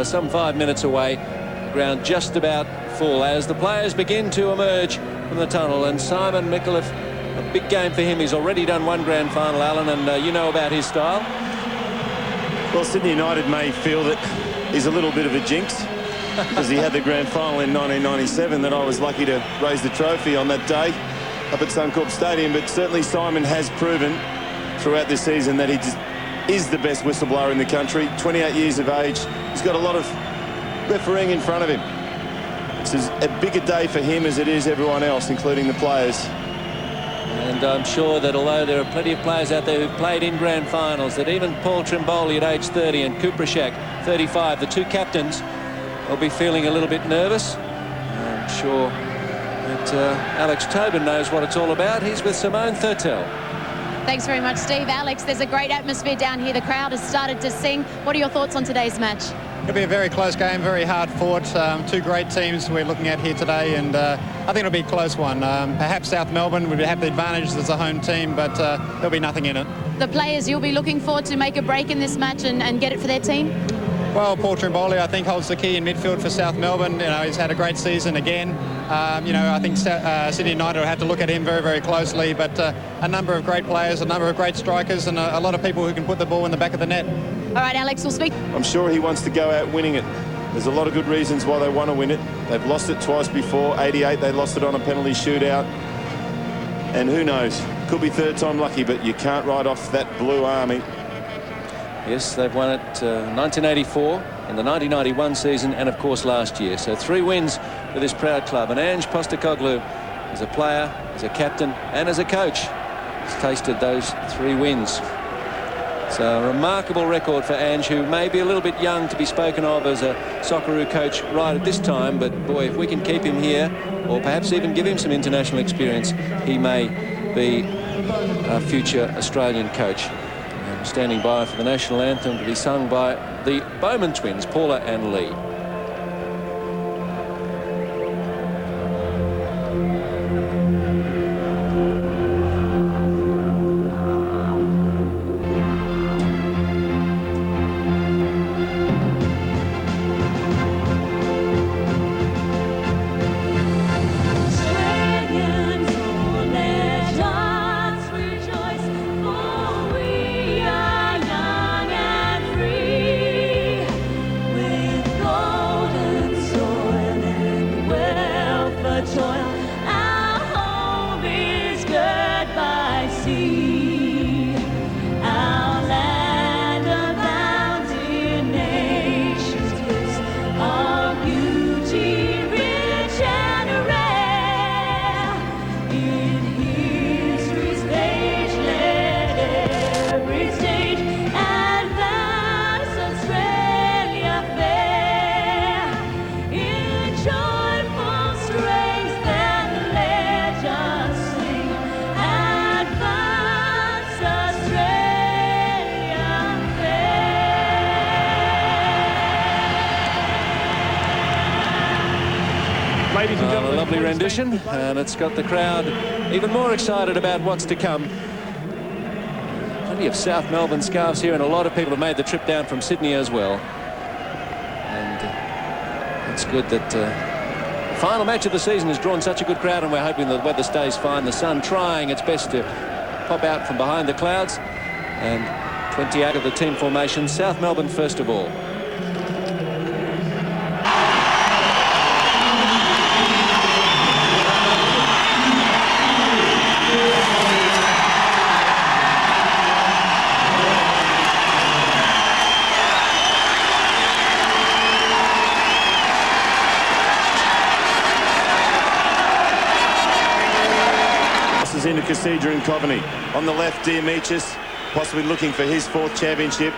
some 5 minutes away. Ground just about full as the players begin to emerge from the tunnel. And Simon Micallef, a big game for him. He's already done one grand final, Alan, and you know about his style. Well, Sydney United may feel that he's a little bit of a jinx because he had the grand final in 1997 that I was lucky to raise the trophy on that day up at Suncorp Stadium. But certainly Simon has proven throughout this season that he just is the best whistleblower in the country. 28 years of age. He's got a lot of refereeing in front of him. It's as big a day for him as it is everyone else, including the players. And I'm sure that although there are plenty of players out there who've played in grand finals, that even Paul Trimboli at age 30 and Kuprashak 35, the two captains, will be feeling a little bit nervous. I'm sure that Alex Tobin knows what it's all about. He's with Simone Thurtell. Thanks very much, Steve. Alex, there's a great atmosphere down here. The crowd has started to sing. What are your thoughts on today's match? It'll be a very close game, very hard fought. Two great teams we're looking at here today, and I think it'll be a close one. Perhaps South Melbourne would have the advantage as a home team, but there'll be nothing in it. The players you'll be looking for to make a break in this match and get it for their team? Well, Paul Trimboli, I think, holds the key in midfield for South Melbourne. You know, he's had a great season again. You know, I think Sydney United will have to look at him very, very closely. But a number of great players, a number of great strikers, and a lot of people who can put the ball in the back of the net. All right, Alex, we'll speak. I'm sure he wants to go out winning it. There's a lot of good reasons why they want to win it. They've lost it twice before. 88, they lost it on a penalty shootout. And who knows? Could be third time lucky, but you can't write off that Blue Army. Yes, they've won it 1984, in the 1991 season, and of course last year. So 3 wins for this proud club. And Ange Postecoglou, as a player, as a captain, and as a coach, has tasted those 3 wins. So a remarkable record for Ange, who may be a little bit young to be spoken of as a Socceroo coach right at this time. But boy, if we can keep him here, or perhaps even give him some international experience, he may be a future Australian coach. Standing by for the national anthem to be sung by the Bowman twins, Paula and Lee. A lovely rendition, and it's got the crowd even more excited about what's to come. Plenty of South Melbourne scarves here, and a lot of people have made the trip down from Sydney as well. And it's good that the final match of the season has drawn such a good crowd, and we're hoping the weather stays fine. The sun trying its best to pop out from behind the clouds. And 28 of the team formation, South Melbourne first of all. Into Casidra and Coveney. On the left, Diamichis, possibly looking for his 4th championship.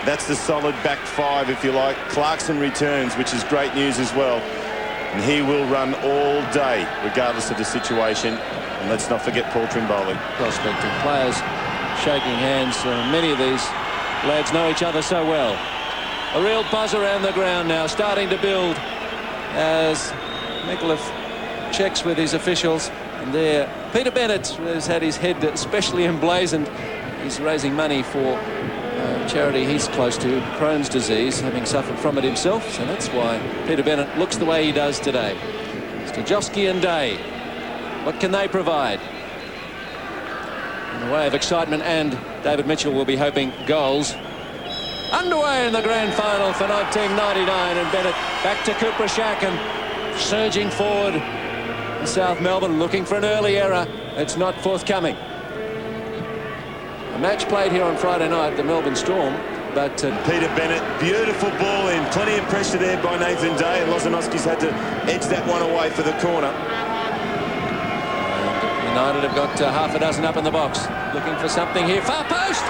That's the solid back 5, if you like. Clarkson returns, which is great news as well. And he will run all day, regardless of the situation. And let's not forget Paul Trimboli. Prospecting players shaking hands. Many of these lads know each other so well. A real buzz around the ground now, starting to build as Micallef checks with his officials. And there, Peter Bennett has had his head especially emblazoned. He's raising money for Charity, he's close to Crohn's disease, having suffered from it himself, so that's why Peter Bennett looks the way he does today. Stojowski and Day, what can they provide? In the way of excitement, and David Mitchell will be hoping goals. Underway in the grand final for 1999, and Bennett back to Kuprashak and surging forward. South Melbourne looking for an early error. It's not forthcoming. A match played here on Friday night, the Melbourne Storm, but Peter Bennett, beautiful ball in, plenty of pressure there by Nathan Day, and Lozanowski's had to edge that one away for the corner. And United have got half a dozen up in the box, looking for something here. Far post!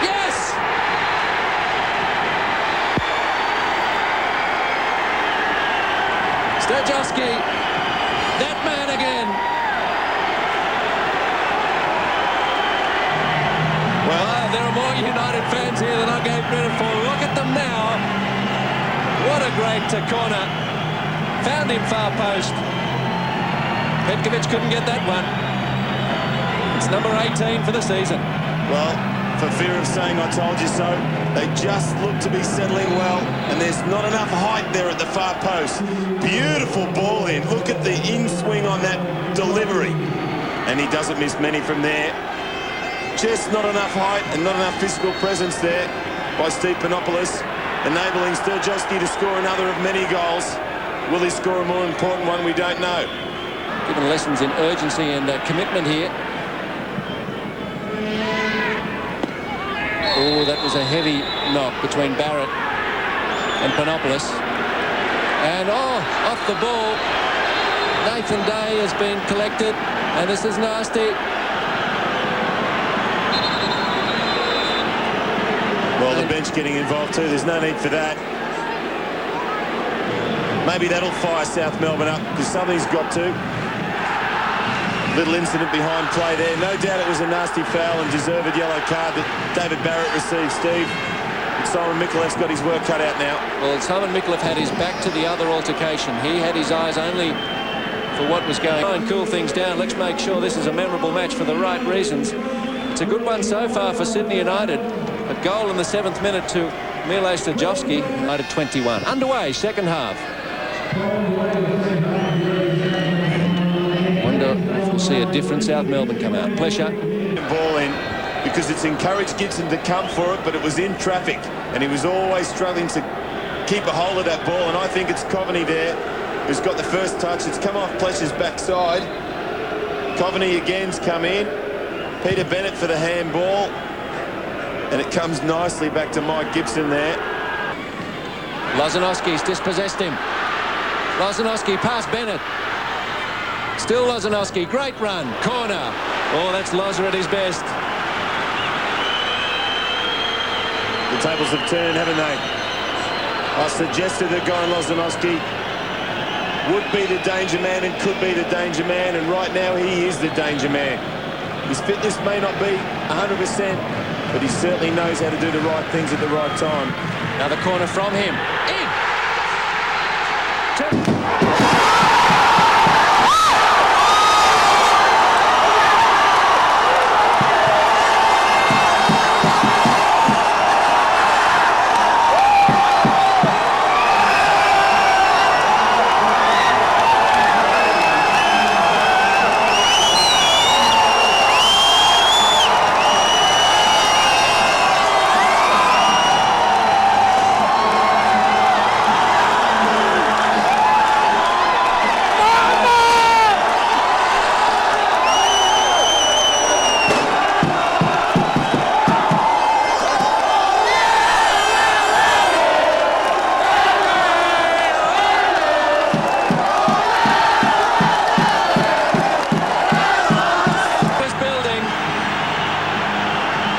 Yes! Stojowski, that man again. Well, there are more United fans here than I gave credit for. Look at them now. What a great corner. Found him far post. Petkovic couldn't get that one. It's number 18 for the season. Well, for fear of saying I told you so, they just look to be settling well, and there's not enough height there at the far post. Beautiful ball in. Look at the in-swing on that delivery. And he doesn't miss many from there. Just not enough height and not enough physical presence there by Steve Panopoulos, enabling Stojowski to score another of many goals. Will he score a more important one? We don't know. Given lessons in urgency and commitment here. Oh, that was a heavy knock between Barrett and Panopoulos. And off the ball. Nathan Day has been collected, and this is nasty. Well, the bench getting involved too. There's no need for that. Maybe that'll fire South Melbourne up, because something's got to. Little incident behind play there. No doubt it was a nasty foul and deserved yellow card that David Barrett received, Steve. But Simon Micallef's got his work cut out now. Well, Simon Micallef had his back to the other altercation. He had his eyes only for what was going on. Cool things down. Let's make sure this is a memorable match for the right reasons. It's a good one so far for Sydney United. A goal in the 7th minute to Mile Stojowski. United 21. Underway, second half. Wonder if we'll see a different South Melbourne come out. Pleasure. Ball in, because it's encouraged Gibson to come for it, but it was in traffic, and he was always struggling to keep a hold of that ball. And I think it's Coveney there who's got the first touch. It's come off Pleasure's backside. Coveney again's come in. Peter Bennett for the handball. And it comes nicely back to Mike Gibson there. Lozanowski's dispossessed him. Lozanowski past Bennett. Still Lozanowski. Great run. Corner. Oh, that's Loza at his best. The tables have turned, haven't they? I suggested that Guy Lozanowski would be the danger man and could be the danger man, and right now he is the danger man. His fitness may not be 100%, but he certainly knows how to do the right things at the right time. Now the corner from him. In!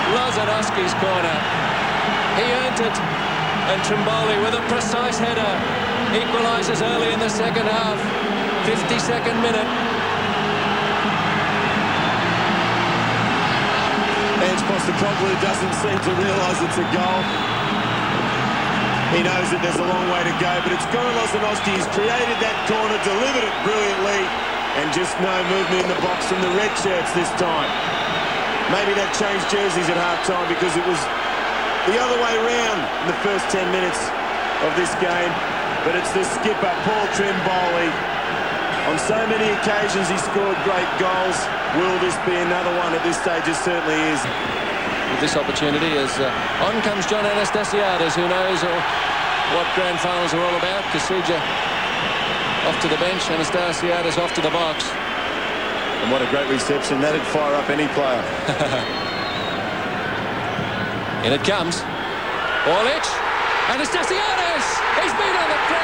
Lozanowski's corner. He earned it, and Trimboli with a precise header equalises early in the second half. 52nd minute. Ange Postecoglou doesn't seem to realise it's a goal. He knows that there's a long way to go, but it's Goran Lozanowski. He's created that corner, delivered it brilliantly, and just no movement in the box from the red shirts this time. Maybe they've changed jerseys at half-time, because it was the other way round in the first 10 minutes of this game. But it's the skipper, Paul Trimboli. On so many occasions he scored great goals. Will this be another one? At this stage it certainly is. With this opportunity as on comes John Anastasiadis, who knows what grand finals are all about. Kasija off to the bench, Anastasiadis off to the box. And what a great reception. That'd fire up any player. In it comes. Orlic. Anastasiadis! He's been on the ground.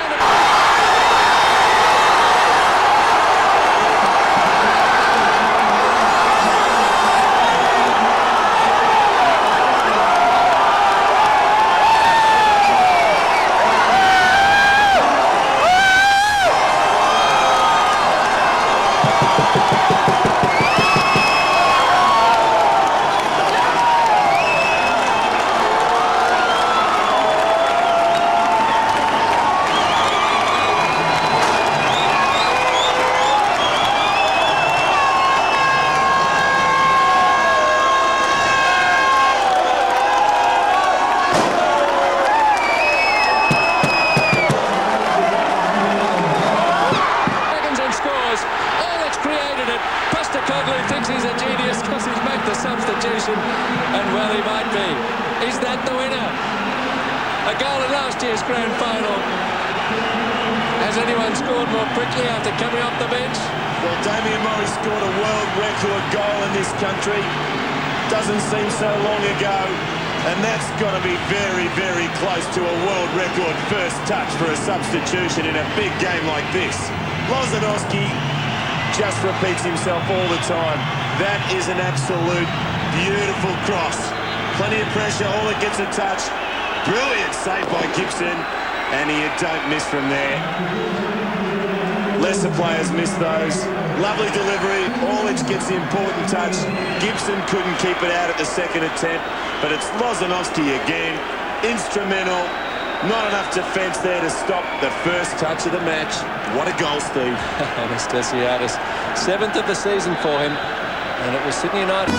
And well, he might be. Is that the winner? A goal in last year's grand final. Has anyone scored more quickly after coming off the bench? Well, Damien Murray scored a world record goal in this country. Doesn't seem so long ago. And that's got to be very, very close to a world record first touch for a substitution in a big game like this. Lozanowski just repeats himself all the time. That is an absolute beautiful cross. Plenty of pressure, all it gets a touch. Brilliant save by Gibson, and you don't miss from there. Lesser players miss those. Lovely delivery. Orlic gets the important touch. Gibson couldn't keep it out at the second attempt, but it's Lozanowski again. Instrumental. Not enough defence there to stop the first touch of the match. What a goal, Steve. Anastasiadis, 7th of the season for him, and it was Sydney United.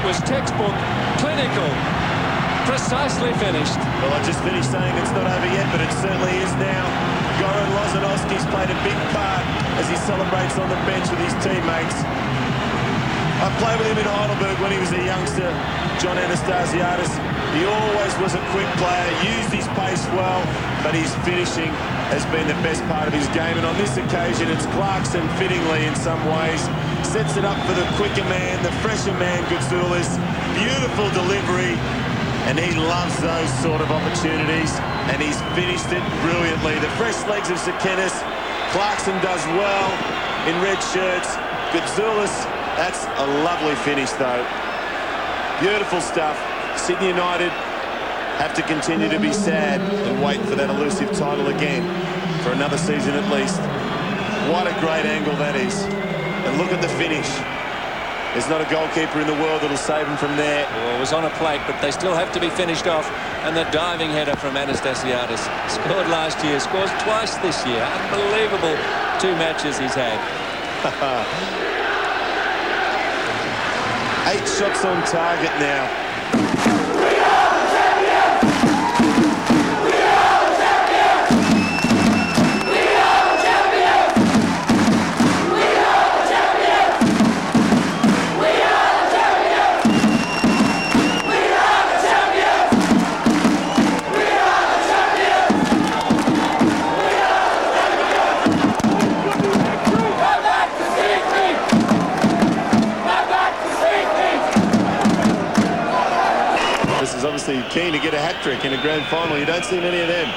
Was textbook, clinical, precisely finished. Well, I just finished saying it's not over yet, but it certainly is now. Goran Lozanowski's played a big part as he celebrates on the bench with his teammates. I played with him in Heidelberg when he was a youngster, John Anastasiadis. He always was a quick player, used his pace well, but his finishing has been the best part of his game. And on this occasion, it's Clarkson fittingly in some ways. Sets it up for the quicker man, the fresher man, Goudzoulis. Beautiful delivery, and he loves those sort of opportunities, and he's finished it brilliantly. The fresh legs of Sekenis. Clarkson does well in red shirts. Goudzoulis, that's a lovely finish, though. Beautiful stuff. Sydney United have to continue to be sad and wait for that elusive title again for another season at least. What a great angle that is. And look at the finish. There's not a goalkeeper in the world that'll save him from there. Well, it was on a plate, but they still have to be finished off. And the diving header from Anastasiadis. Scored last year, scores twice this year. Unbelievable 2 matches he's had. 8 shots on target now. keen to get a hat-trick in a grand final. You don't see many of them.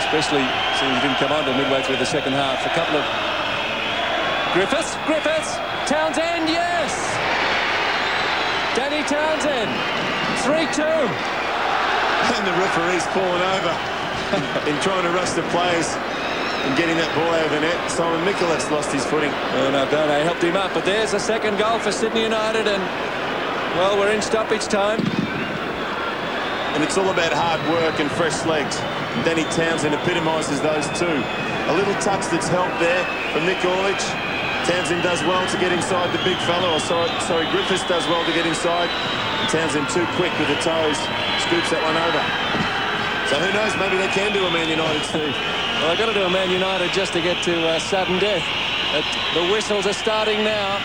Especially since he didn't come on till midway through the second half. A couple of... Griffiths, Townsend, yes! Danny Townsend, 3-2. And the referee's fallen over in trying to rush the players and getting that ball out of the net. Simon Mikulic's lost his footing. And Aldone helped him up, but there's a second goal for Sydney United, and, well, we're in stoppage time. And it's all about hard work and fresh legs. Danny Townsend epitomises those two. A little touch that's helped there from Nick Orlich. Townsend does well to get inside the big fella, or sorry, Griffiths does well to get inside. And Townsend too quick with the toes, scoops that one over. So who knows, maybe they can do a Man United, Steve. Well, they've got to do a Man United just to get to sudden death. But the whistles are starting now.